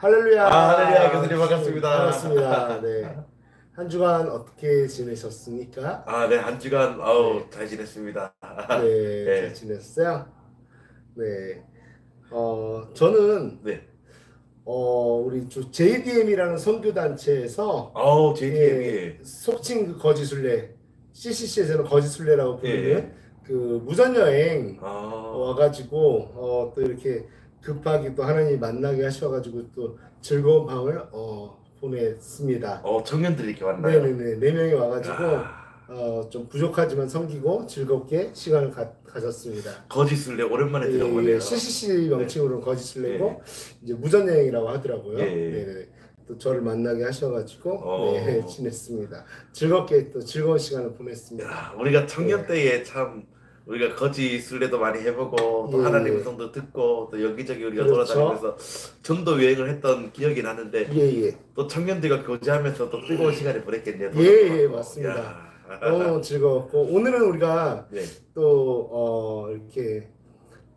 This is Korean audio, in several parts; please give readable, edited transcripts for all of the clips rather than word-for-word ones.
할렐루야. 할렐루야, 교수님 반갑습니다. 반갑습니다. 네. 한 주간 어떻게 지내셨습니까? 네, 한 주간 네. 잘 지냈습니다. 네, 잘 네, 지냈어요? 네. 저는 네. 우리 JDM이라는 선교 단체에서 JDM이. 속칭 그 거지순례, CCC에서는 거지순례라고 예, 부르는 예. 그 무전 여행 아, 와가지고 또 이렇게 급하게 또 하나님 만나게 하셔가지고 또 즐거운 밤을 보냈습니다. 청년들이 이렇게 왔나요? 네네네, 4명이 와가지고 아, 좀 부족하지만 섬기고 즐겁게 시간을 가졌습니다. 거짓술래 오랜만에 들어보네요. CCC 명칭으로는 예, 거짓순례고 이제 무전여행이라고 하더라고요. 예. 네네. 또 저를 만나게 하셔가지고 네, 어, 지냈습니다. 즐겁게 또 즐거운 시간을 보냈습니다. 야, 우리가 청년 네. 때에 참 우리가 거짓술래도 많이 해보고 또 예, 하나님의 예. 성도 듣고 또 여기저기 우리가 그렇죠. 돌아다니면서 전도 여행을 했던 기억이 나는데 예예. 또 청년들과 교제하면서 또 뜨거운 시간을 보냈겠네요. 예, 맞습니다. 야. 너무 즐거웠고 오늘은 우리가 네. 또 이렇게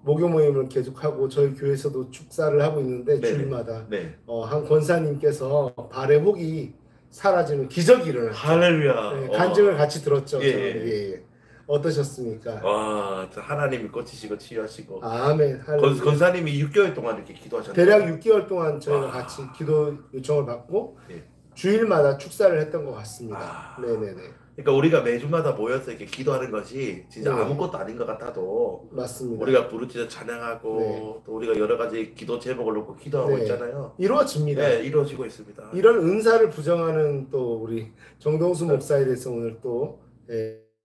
목요 모임을 계속하고 저희 교회에서도 축사를 하고 있는데 네네. 주일마다 네. 한 권사님께서 발의 혹이 사라지는 기적이 일어났죠. 할렐루야. 네, 간증을 같이 들었죠. 예, 저는. 예. 예. 어떠셨습니까? 와, 하나님이 꽂히시고 치유하시고. 아멘. 할렐루야. 권사님이 6개월 동안 이렇게 기도하셨나요? 대략 6개월 동안 저희가 와. 같이 기도 요청을 받고 예. 주일마다 축사를 했던 것 같습니다. 아. 네네네. 그러니까 우리가 매주마다 모여서 이렇게 기도하는 것이 진짜 네. 아무것도 아닌 것 같아도 맞습니다. 우리가 부르짖어 찬양하고 네. 또 우리가 여러 가지 기도 제목을 놓고 기도하고 네. 있잖아요. 이루어집니다. 네, 이루어지고 있습니다. 이런 은사를 부정하는 또 우리 정동수 목사에 대해서 오늘 또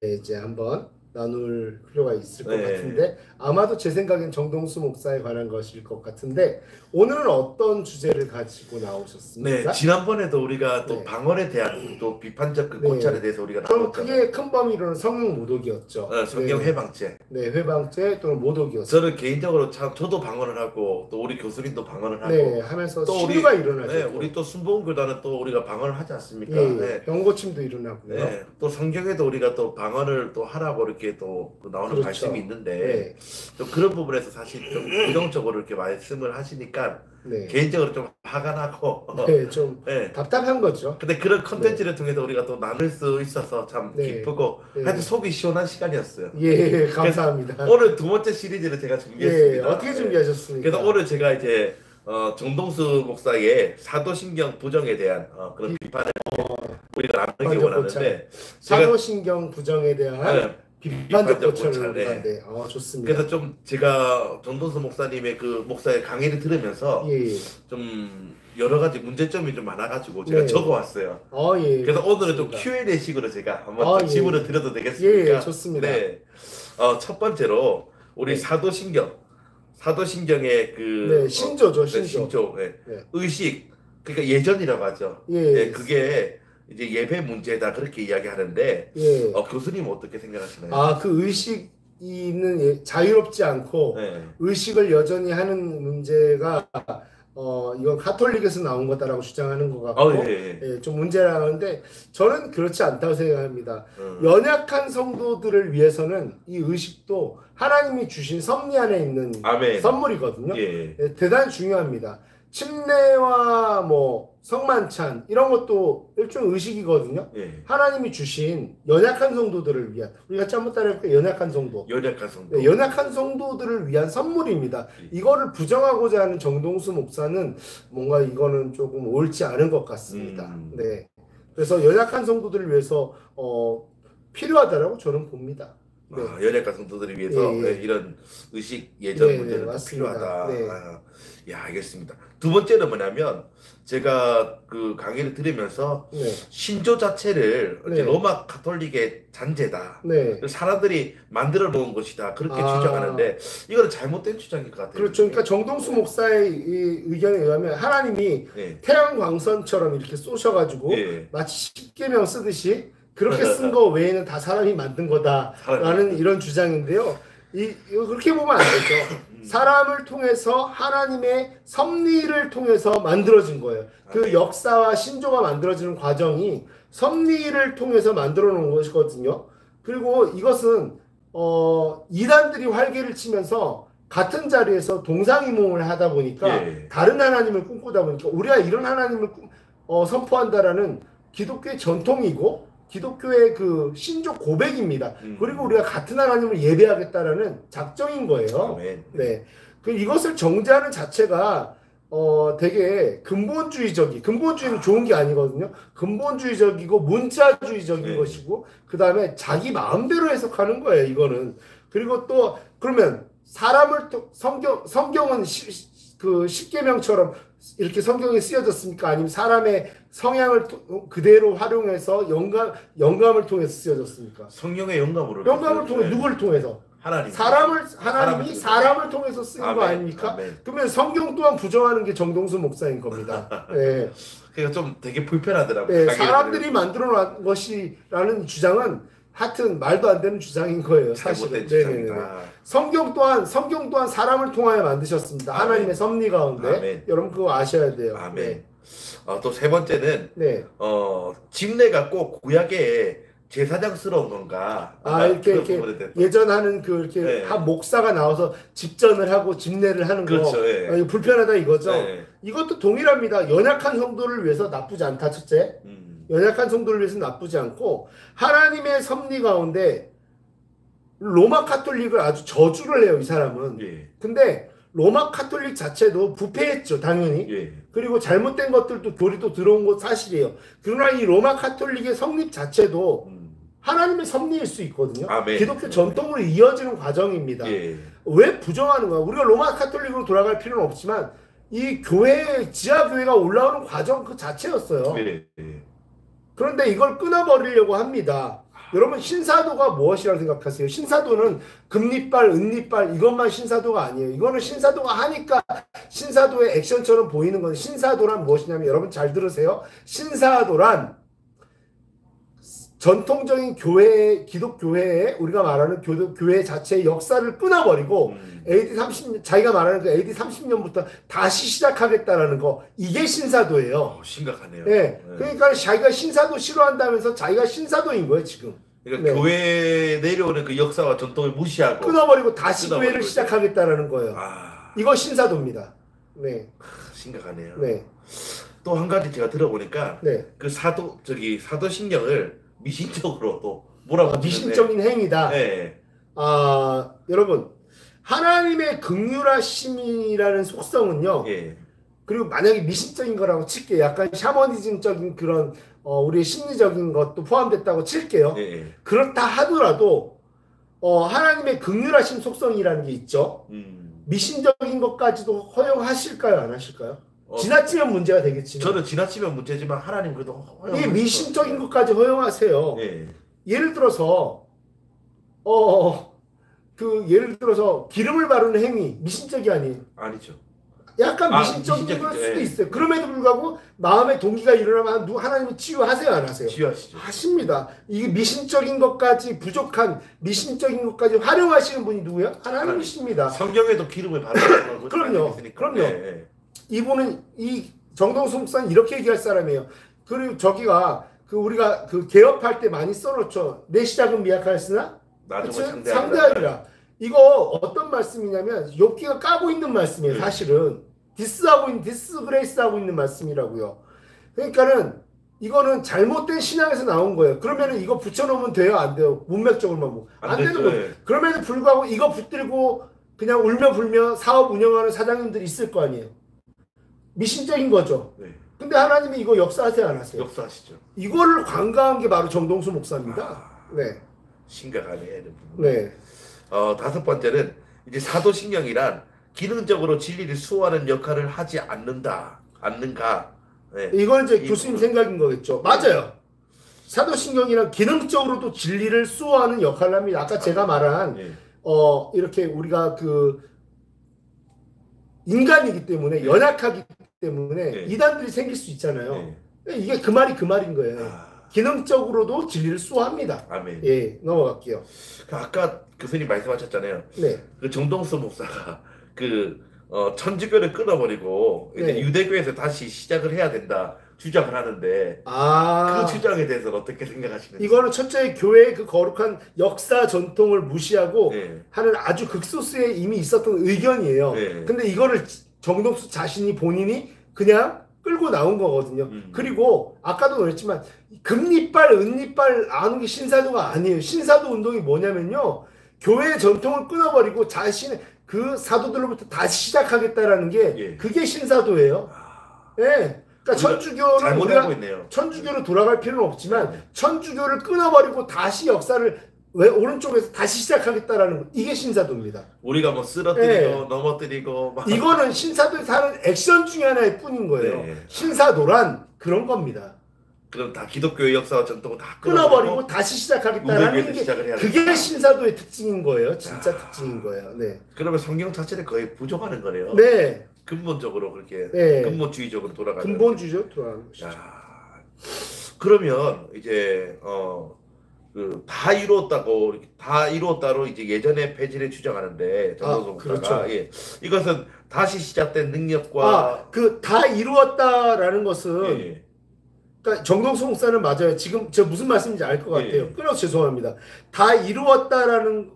이제 한번 나눌 필요가 있을 것 네. 같은데 아마도 제 생각엔 정동수 목사에 관한 것일 것 같은데 오늘은 어떤 주제를 가지고 나오셨습니까? 네, 지난번에도 우리가 또 네. 방언에 대한 또 비판적 그 네. 고찰에 대해서 우리가 그럼 나눴잖아요. 크게 큰 범위로는 성령 모독이었죠. 성경 네. 회방죄. 네, 회방죄 또는 모독이었어요. 저는 개인적으로 참 저도 방언을 하고 또 우리 교수님도 방언을 하고 네, 하면서 또 시류가 일어나죠. 네, 우리 또 순복음교단은 또 우리가 방언을 하지 않습니까? 예, 네. 병고침도 일어나고요. 네, 또 성경에도 우리가 또 방언을 또 하라고 이렇게 또 나오는 그렇죠. 말씀이 있는데 네. 좀 그런 부분에서 사실 좀 부정적으로 이렇게 말씀을 하시니까 네. 개인적으로 좀 화가 나고 네, 좀 네. 답답한 거죠. 근데 그런 컨텐츠를 통해서 우리가 또 나눌 수 있어서 참 네. 기쁘고 네. 하여튼 속이 시원한 시간이었어요. 예, 감사합니다. 오늘 두 번째 시리즈를 제가 예, 준비했습니다. 어떻게 준비하셨습니까? 그래서 오늘 제가 이제 정동수 목사의 사도신경 부정에 대한 그런 비판을 우리가 나누기 비판적 원하는데 사도신경 부정에 대한 비판적 고찰을 네. 하는데 좋습니다. 그래서 좀 제가 정동수 목사님의 그 목사의 강의를 들으면서 예. 좀 여러 가지 문제점이 좀 많아가지고 제가 네. 적어왔어요. 예. 그래서 오늘은 좀 좋습니다. Q&A 식으로 제가 한번 예. 질문을 드려도 되겠습니까? 예, 좋습니다. 네. 첫 번째로 우리 네. 사도신경의 그 네, 신조죠, 네, 신조. 네. 네. 의식, 그러니까 예전이라고 하죠. 예. 네, 그게 이제 예배 문제다 그렇게 이야기하는데 예. 교수님은 어떻게 생각하시나요? 그 의식이 있는 자유롭지 않고 네. 의식을 여전히 하는 문제가 이건 가톨릭에서 나온 거다라고 주장하는 것 같고 예. 좀 문제라는데 저는 그렇지 않다고 생각합니다. 음. 연약한 성도들을 위해서는 이 의식도 하나님이 주신 섭리 안에 있는 아멘. 선물이거든요. 예. 대단히 중요합니다. 침례와 성만찬 이런 것도 일종의 의식이거든요. 예. 하나님이 주신 연약한 성도들을 위한, 우리가 잘못 따라할 때 연약한 성도, 연약한 성도. 네, 연약한 성도들을 위한 선물입니다. 이거를 부정하고자 하는 정동수 목사는 뭔가 이거는 조금 옳지 않은 것 같습니다. 네. 그래서 연약한 성도들을 위해서 필요하다라고 저는 봅니다. 네. 연약한 성도들을 위해서 예. 네, 이런 의식 예전 네, 문제는 좀 맞습니다. 필요하다. 네. 알겠습니다. 두 번째는 뭐냐면 제가 그 강의를 들으면서 네. 신조 자체를 네. 로마 가톨릭의 잔재다. 네. 사람들이 만들어 놓은 것이다. 그렇게 주장하는데 이거는 잘못된 주장일 것 같아요. 그렇죠. 그러니까 정동수 목사의 이 의견에 의하면 하나님이 네. 태양광선처럼 이렇게 쏘셔가지고 예. 마치 십계명 쓰듯이 그렇게 쓴 거 외에는 다 사람이 만든 거다라는 이런 주장인데요. 이거 그렇게 보면 안 되죠. 사람을 통해서 하나님의 섭리를 통해서 만들어진 거예요. 그 역사와 신조가 만들어지는 과정이 섭리를 통해서 만들어 놓은 것이거든요. 그리고 이것은 이단들이 활개를 치면서 같은 자리에서 동상이몽을 하다 보니까 예. 다른 하나님을 꿈꾸다 보니까 우리가 이런 하나님을 선포한다라는 기독교의 전통이고 기독교의 그 신조 고백입니다. 그리고 우리가 같은 하나님을 예배하겠다라는 작정인 거예요. 아멘. 네. 그 이것을 정죄하는 자체가 되게 근본주의는 좋은 게 아니거든요. 근본주의적이고 문자주의적인 네. 것이고 그 다음에 자기 마음대로 해석하는 거예요. 이거는. 그리고 또 그러면 사람을 성경은 그 십계명처럼 이렇게 성경에 쓰여졌습니까? 아니면 사람의 성향을 그대로 활용해서 영감을 통해서 쓰여졌습니까? 성령의 영감으로. 영감을 통해 누구를 통해서? 하나님이 사람을 통해서 쓴 거 아닙니까? 아멘. 그러면 성경 또한 부정하는 게 정동수 목사인 겁니다. 네. 그러니까 좀 되게 불편하더라고요. 네, 사람들이 만들어 놓은 것이라는 주장은 하여튼 말도 안 되는 주장인 거예요. 사실은. 주장이다. 성경 또한 사람을 통하여 만드셨습니다. 아멘. 하나님의 섭리 가운데. 아멘. 여러분 그거 아셔야 돼요. 아멘. 네. 또 세 번째는 네. 집례가 꼭 구약의 제사장스러운 건가? 이렇게 예전하는 이렇게 네. 한 목사가 나와서 집전을 하고 집례를 하는 그렇죠, 거. 예. 이거 불편하다 이거죠. 네. 이것도 동일합니다. 연약한 성도를 위해서 나쁘지 않다. 첫째. 연약한 성도를 위해서 나쁘지 않고 하나님의 섭리 가운데 로마 카톨릭을 아주 저주를 해요. 이 사람은. 예. 근데 로마 카톨릭 자체도 부패했죠. 당연히. 예. 그리고 잘못된 것들도 교리도 들어온 것 사실이에요. 그러나 이 로마 카톨릭의 성립 자체도 하나님의 섭리일 수 있거든요. 아멘. 기독교 전통으로 이어지는 과정입니다. 예. 왜 부정하는 거야? 우리가 로마 카톨릭으로 돌아갈 필요는 없지만 이 교회 지하 교회가 올라오는 과정 그 자체였어요. 예. 예. 그런데 이걸 끊어버리려고 합니다. 여러분 신사도가 무엇이라고 생각하세요? 신사도는 금리빨, 은리빨 이것만 신사도가 아니에요. 이거는 신사도가 하니까 신사도의 액션처럼 보이는 건 신사도란 무엇이냐면 여러분 잘 들으세요. 신사도란 전통적인 교회, 기독교회에 우리가 말하는 교회 자체의 역사를 끊어버리고 AD 30년, 자기가 말하는 그 AD 30년부터 다시 시작하겠다라는 거 이게 신사도예요. 심각하네요. 네. 그러니까 자기가 신사도 싫어한다면서 자기가 신사도인 거예요 지금. 그러니까 네. 교회에 내려오는 그 역사와 전통을 무시하고 끊어버리고 다시 끊어버리고 교회를 시작하겠다라는 거예요. 이거 신사도입니다. 네. 심각하네요. 네. 또 한 가지 제가 들어보니까 네. 그 사도신경을 미신적으로 또 몰아붙이는데 미신적인 행위다. 네. 여러분 하나님의 긍휼하심이라는 속성은요. 예. 그리고 만약에 미신적인 거라고 칠게요. 약간 샤머니즘적인 그런 우리의 심리적인 것도 포함됐다고 칠게요. 예. 그렇다 하더라도 하나님의 긍휼하심 속성이라는 게 있죠. 미신적인 것까지도 허용하실까요? 안 하실까요? 지나치면 문제가 되겠지만 저는 지나치면 문제지만 하나님 그래도 이게 미신적인 것까지 허용하세요. 예. 예를 들어서 예를 들어서 기름을 바르는 행위 미신적이 아니에요. 아니죠. 약간 미신적인 걸 수도 있어요. 그럼에도 불구하고 마음의 동기가 일어나면 하나님이 치유하세요, 안 하세요? 치유하시죠. 하십니다. 이게 미신적인 것까지 부족한 미신적인 것까지 활용하시는 분이 누구예요? 하나님이십니다. 성경에도 기름을 바르는 거 그럼요. 예. 이분은 이 정동수 목사는 이렇게 얘기할 사람이에요. 그리고 저기가 우리가 개업할 때 많이 써놓죠. 내 시작은 미약하였으나 나중은 상대하리라. 이거 어떤 말씀이냐면 욥기가 까고 있는 말씀이에요. 사실은 디스그레이스하고 있는 말씀이라고요. 그러니까는 이거는 잘못된 신앙에서 나온 거예요. 그러면은 이거 붙여놓으면 돼요, 안 돼요? 문맥적으로만 보고 안 되는 거예요. 그럼에도 불구하고 이거 붙들고 그냥 울며 불며 사업 운영하는 사장님들이 있을 거 아니에요. 미신적인 거죠. 네. 근데 하나님이 이거 역사하세요, 안 하세요? 역사하시죠. 이거를 관가한 게 바로 정동수 목사입니다. 네. 심각하네. 네. 다섯 번째는 이제 사도신경이란 기능적으로 진리를 수호하는 역할을 하지 않는가. 네. 이건 이제 교수님 생각인 거겠죠. 맞아요. 사도신경이란 기능적으로도 진리를 수호하는 역할을 합니다. 아까 제가 말한 네. 이렇게 우리가 인간이기 때문에 연약하기 때문에 네. 이단들이 생길 수 있잖아요. 네. 이게 그 말이 그 말인 거예요. 기능적으로도 진리를 수호합니다. 아멘. 예, 넘어갈게요. 아까 교수님 말씀하셨잖아요. 네. 그 정동수 목사가 천주교를 끊어버리고 이제 네. 유대교에서 다시 시작을 해야 된다. 주장을 하는데 아, 그 주장에 대해서는 어떻게 생각하시는지? 이거는 첫째 교회의 그 거룩한 역사 전통을 무시하고 네. 하는 아주 극소수에 이미 있었던 의견이에요. 네. 근데 이거를 정동수 자신이 본인이 그냥 끌고 나온 거거든요. 그리고 아까도 그랬지만 금리빨, 은리빨 아는 게 신사도가 아니에요. 신사도 운동이 뭐냐면요. 교회의 전통을 끊어버리고 자신의 그 사도들로부터 다시 시작하겠다라는 게 예. 그게 신사도예요. 예. 그러니까 천주교는 잘못하고 우리가 있네요. 천주교로 돌아갈 필요는 없지만 천주교를 끊어버리고 다시 역사를 왜 오른쪽에서 다시 시작하겠다라는 거. 이게 신사도입니다. 우리가 뭐 쓰러뜨리고 네. 넘어뜨리고 막 이거는 신사도에서 하는 액션 중에 하나일 뿐인 거예요. 네. 신사도란 그런 겁니다. 그럼 다 기독교의 역사와 전통을 다 끊어버리고 다시 시작하겠다라는 우리에게 게 시작을 해야 그게 된다. 신사도의 특징인 거예요. 진짜 특징인 거예요. 네. 그러면 성경 자체를 거의 부정하는 거네요. 네. 근본적으로 그렇게 네. 근본주의적으로 돌아가는. 근본주의죠. 돌아가는 것이죠. 야, 그러면 이제 그 다 이루었다고 다 이루었다로 이제 예전의 폐지를 주장하는데 정동수 목사가 그렇죠. 예. 이것은 다시 시작된 능력과 그 다 이루었다라는 것은 예. 그러니까 정동수 목사는 맞아요. 지금 저 무슨 말씀인지 알 것 같아요. 예. 끊어서 죄송합니다. 다 이루었다라는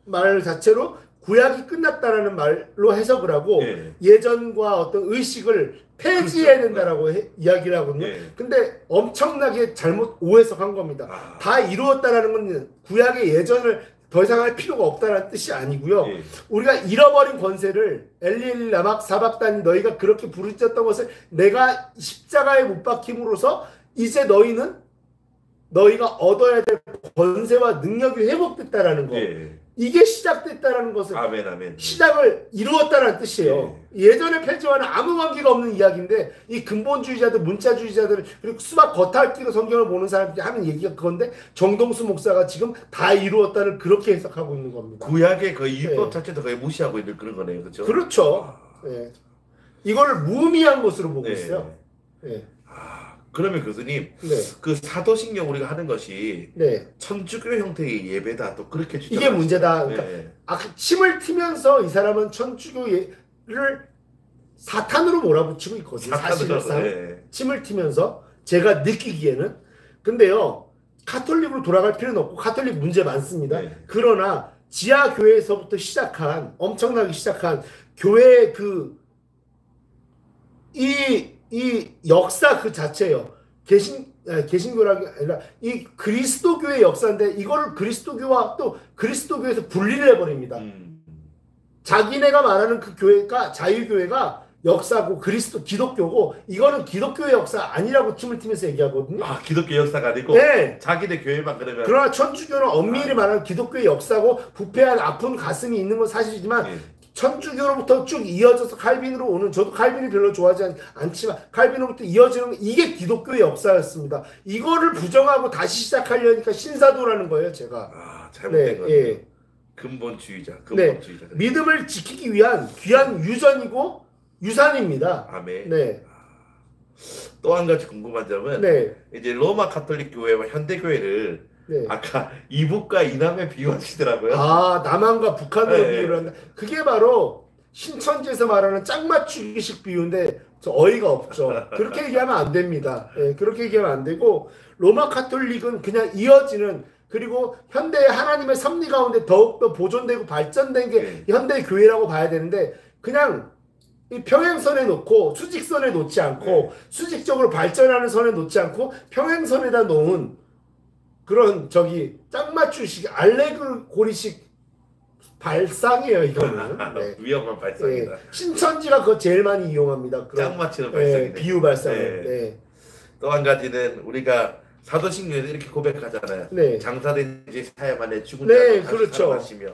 말 자체로 구약이 끝났다라는 말로 해석을 하고 예. 예전과 어떤 의식을 폐지해야 그렇죠. 된다라고 이야기를 하거든요. 예. 근데 엄청나게 잘못 오해석한 겁니다. 아. 다 이루었다라는 건 구약의 예전을 더 이상 할 필요가 없다는 뜻이 아니고요. 예. 우리가 잃어버린 권세를 엘리엘 라막 사박단이 너희가 그렇게 부르짖었던 것을 내가 십자가에 못 박힘으로써 이제 너희가 얻어야 될 권세와 능력이 회복됐다라는 거. 예. 이게 시작됐다라는 것은 아멘 아멘. 시작을 이루었다는 뜻이에요. 예전의 폐지와는 아무 관계가 없는 이야기인데 이 근본주의자들, 문자주의자들 그리고 수박 겉핥기로 성경을 보는 사람들이 하는 얘기가 그건데 정동수 목사가 지금 다 이루었다를 그렇게 해석하고 있는 겁니다. 구약의 그 율법 네. 자체도 거의 무시하고 있는 그런 거네요, 그렇죠? 그렇죠. 예. 이거를 무의미한 것으로 보고 네. 있어요. 예. 그러면 교수님, 네. 그 사도신경 우리가 하는 것이 네. 천주교 형태의 예배다 또 그렇게 주장. 이게 문제다. 그러니까 네. 침을 튀면서 이 사람은 천주교를 사탄으로 몰아붙이고 있거든요. 사실상 네. 침을 튀면서 제가 느끼기에는. 근데요, 카톨릭으로 돌아갈 필요는 없고 카톨릭 문제 많습니다. 네. 그러나 지하 교회에서부터 시작한 엄청나게 시작한 교회의 이 역사 그 자체요. 개신교라기 아니라 이 그리스도교의 역사인데 이거를 그리스도교와 또 그리스도교에서 분리를 해버립니다. 자기네가 말하는 그 교회가 자유교회가 역사고 기독교고 이거는 기독교의 역사 아니라고 춤을 튀면서 얘기하거든요. 아, 기독교 역사가 아니고 네. 자기네 교회만 그러면. 그러나 천주교는 엄밀히 말하는 기독교의 역사고 부패한 아픈 가슴이 있는 건 사실이지만 예. 천주교로부터 쭉 이어져서 칼빈으로 오는 저도 칼빈을 별로 좋아하지 않지만 칼빈으로부터 이어지는 이게 기독교의 역사였습니다. 이거를 부정하고 다시 시작하려니까 신사도라는 거예요, 제가. 아, 잘못된 네, 거네요. 예. 근본주의자. 네, 믿음을 지키기 위한 귀한 유전이고 유산입니다. 아멘. 네, 또 한 가지 궁금한 점은 네, 이제 로마 가톨릭 교회와 현대 교회를 네. 아까 이북과 이남에 비유하시더라고요. 아, 남한과 북한으로 네. 비유를 한다. 그게 바로 신천지에서 말하는 짝맞추기식 비유인데 저 어이가 없죠. 그렇게 얘기하면 안 됩니다. 예, 그렇게 얘기하면 안 되고 로마 카톨릭은 그냥 이어지는 그리고 현대의 하나님의 섭리 가운데 더욱더 보존되고 발전된 게 네. 현대 교회라고 봐야 되는데 그냥 이 평행선에 놓고 수직선에 놓지 않고 네. 수직적으로 발전하는 선에 놓지 않고 평행선에다 놓은 그런 짝맞추식 알레고리식 발상이에요 이거는. 네. 위험한 발상이다. 네. 신천지가 그거 제일 많이 이용합니다. 짝 맞추는 발상이네. 비유 발상. 네. 네. 또 한 가지는 우리가 사도신경에서 이렇게 고백하잖아요. 네. 장사된 지 사흘 만에 죽은 네, 자가 그렇죠. 살아나시며.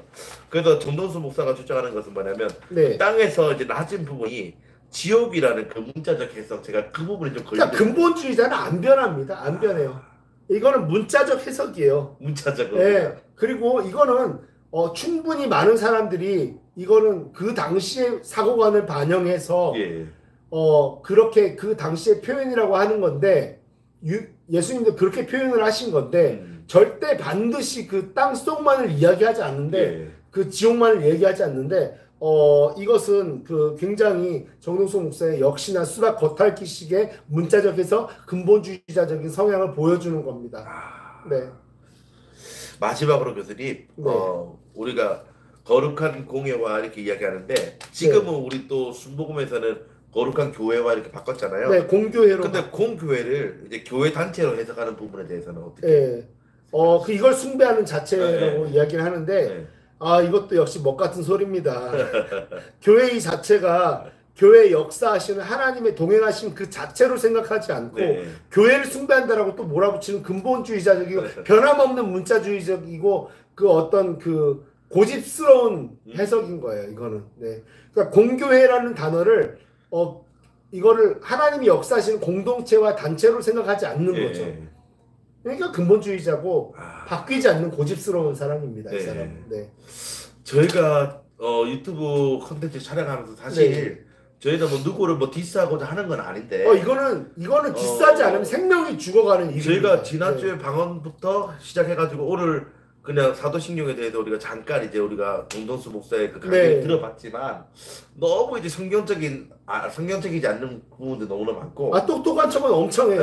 그래서 정동수 목사가 주장하는 것은 뭐냐면 네. 땅에서 이제 낮은 부분이 지옥이라는 그 문자적 해석 제가 그 부분이 좀 걸리는. 그러니까 근본주의자는 안 변합니다. 안 변해요. 이거는 문자적 해석이에요. 문자적으로. 네. 그리고 이거는 충분히 많은 사람들이 이거는 그 당시의 사고관을 반영해서 예. 그렇게 그 당시의 표현이라고 하는 건데 예수님도 그렇게 표현을 하신 건데 절대 반드시 그 땅 속만을 이야기하지 않는데 예. 그 지옥만을 얘기하지 않는데 이것은 그 굉장히 정동수 목사의 역시나 수박 겉핥기식의 문자적 해서 근본주의자적인 성향을 보여주는 겁니다. 네. 마지막으로 교수님, 네. 우리가 거룩한 공예와 이렇게 이야기하는데 지금은 우리 또 순복음에서는 거룩한 교회와 이렇게 바꿨잖아요. 네, 공교회로. 근데 공교회를 이제 교회 단체로 해석하는 부분에 대해서는 어떻게? 네. 이걸 숭배하는 자체라고 이야기를 하는데 이것도 역시 먹 같은 소리입니다. 교회 이 자체가 교회 역사하시는 하나님의 동행하심 그 자체로 생각하지 않고 교회를 숭배한다라고 또 몰아붙이는 근본주의자적이고 변함없는 문자주의적이고 그 어떤 그 고집스러운 해석인 거예요. 이거는. 네. 그러니까 공교회라는 단어를 이거를 하나님이 역사하시는 공동체와 단체로 생각하지 않는 거죠. 그러니까 근본주의자고 바뀌지 않는 고집스러운 사람입니다. 이 사람은. 네. 저희가 유튜브 콘텐츠 촬영하면서 사실 저희는 뭐 누구를 뭐 디스하고자 하는 건 아닌데 이거는 디스하지 않으면 생명이 죽어가는 일입니다. 저희가 지난주에 방언부터 시작해가지고 오늘 그냥 사도신경에 대해서 우리가 잠깐 이제 우리가 정동수 목사의 그 강의를 들어봤지만 너무 이제 성경적이지 않는 부분도 너무나 많고 똑똑한 척은 엄청 해요.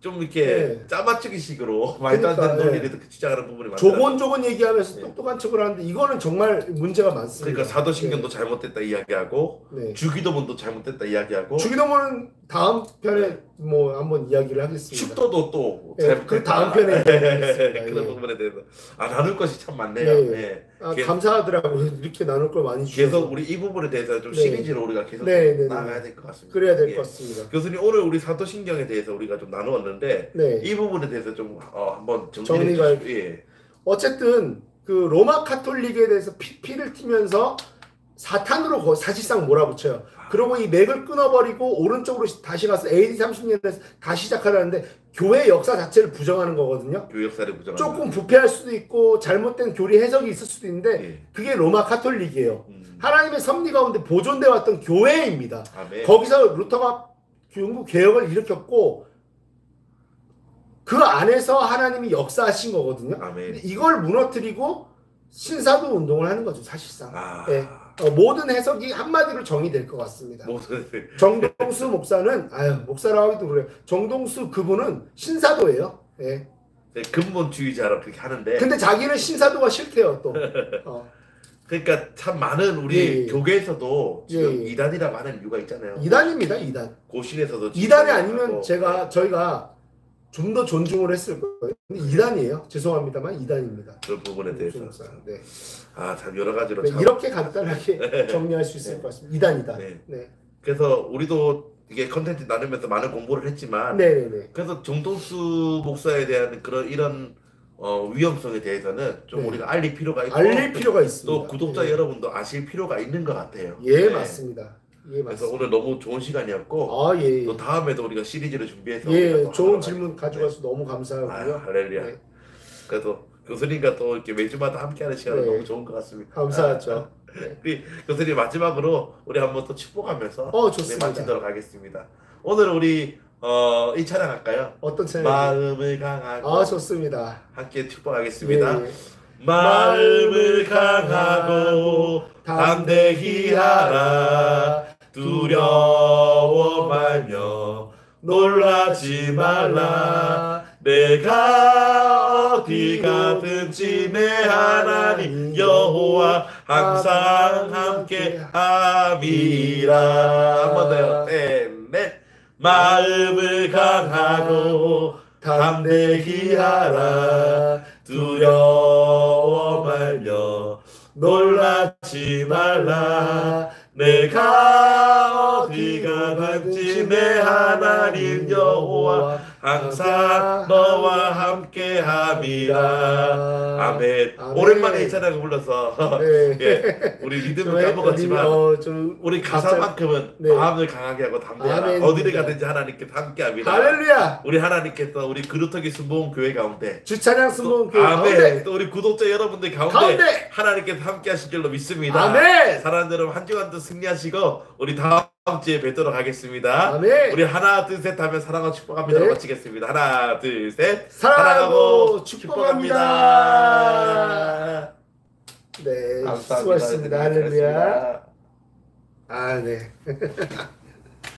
좀 이렇게 짜맞추기 식으로 말도 안 되는 논리를 이렇게 주장하는 부분이 많아요. 조곤조곤 얘기하면서 똑똑한 척을 하는데 이거는 정말 문제가 많습니다. 그러니까 사도신경도 잘못됐다 이야기하고 주기도문도 잘못됐다 이야기하고 주기도문은 다음 편에 뭐 한번 이야기를 하겠습니다. 축도도 또 그 다음 편에 이야기하겠습니다. 그런 부분에 대해서 나눌 것이 참 많네요. 감사하더라고요. 이렇게 나눌 걸 많이 주셔서. 계속 우리 이 부분에 대해서 좀 시리즈로 우리가 계속 나가야 될 것 같습니다. 그래야 될 것 같습니다. 교수님 오늘 우리 사도신경에 대해서 우리가 좀 나누었는데 이 부분에 대해서 좀 한번 정리해 주시죠. 어쨌든 그 로마 카톨릭에 대해서 피를 튀면서 사탄으로 사실상 몰아붙여요. 그리고 이 맥을 끊어버리고 오른쪽으로 다시 가서 AD 30년에 다시 시작하라는데 교회 역사 자체를 부정하는 거거든요. 교회 역사를 부정하는 조금 부패할 수도 있고 잘못된 교리 해석이 있을 수도 있는데 그게 로마 카톨릭이에요. 하나님의 섭리 가운데 보존돼 왔던 교회입니다. 거기서 루터가 영국 개혁을 일으켰고 그 안에서 하나님이 역사하신 거거든요. 이걸 무너뜨리고 신사도 운동을 하는 거죠, 사실상. 모든 해석이 한마디로 정의될 것 같습니다. 정동수 목사는 목사라고 하기도 그래요. 정동수 그분은 신사도예요. 근본주의자로 그렇게 하는데 근데 자기는 신사도가 싫대요 또. 그러니까 참 많은 우리 교계에서도 지금 이단이라고 하는 이유가 있잖아요. 이단입니다. 이단. 고신에서도 이단이 아니면 저희가 좀 더 존중을 했을 거예요. 근데 이단이에요. 죄송합니다만 이단입니다. 그 부분에 대해서. 네. 참 여러 가지로 참 이렇게 간단하게 정리할 수 있을 것 같습니다. 이단이다. 그래서 우리도 이게 컨텐츠 나누면서 많은 공부를 했지만 그래서 정동수 목사에 대한 이런 위험성에 대해서는 좀 우리가 알릴 필요가 있고 알릴 필요가 있습니다. 또 구독자 여러분도 아실 필요가 있는 것 같아요. 맞습니다. 그래서 오늘 너무 좋은 시간이었고 또 다음에도 우리가 시리즈를 준비해서 좋은 질문 가져가서 너무 감사하고요. 할렐루야. 그래도 교수님과 또 이렇게 매주마다 함께하는 시간은 너무 좋은 것 같습니다. 감사하죠. 우리 교수님 마지막으로 우리 한번 또 축복하면서 마치도록 하겠습니다. 오늘 우리 이 찬양 할까요? 어떤 찬양? 마음을 강하고. 좋습니다. 함께 축복하겠습니다. 마음을 강하고 담대히 하라. 두려워 말며 놀라지 말라. 내가 어디 가든지 내 하나님 여호와 항상 함께 함이라. 한 번 더요. 넷. 마음을 강하고 담대히 하라. 두려워 말며 놀라지 말라. 내가 어디 가든지 내 하나님 여호와 항상 너와 함께 함이라. 아멘. 오랜만에 이 찬양을 불러서 우리 리듬을 까먹었지만 우리 가사만큼은 마음을 강하게 하고 담대하라. 어디를 가든지 하나님께 함께 함이라. 할렐루야. 우리 하나님께서 우리 그루터기 순복음 교회 가운데 주찬양 순복음 교회 가운데 또 우리 구독자 여러분들 가운데 하나님께서 함께 하실 줄로 믿습니다. 아멘. 사랑하는 여러분 한 주간도 승리하시고 우리 다음 주에 뵙도록 하겠습니다. 아멘. 우리 하나 둘 셋 하면 사랑하고 축복합니다. 마치겠습니다. 하나 둘 셋 사랑하고 축복합니다. 감사합니다. 수고하셨습니다. 할렐루야. 아, 네.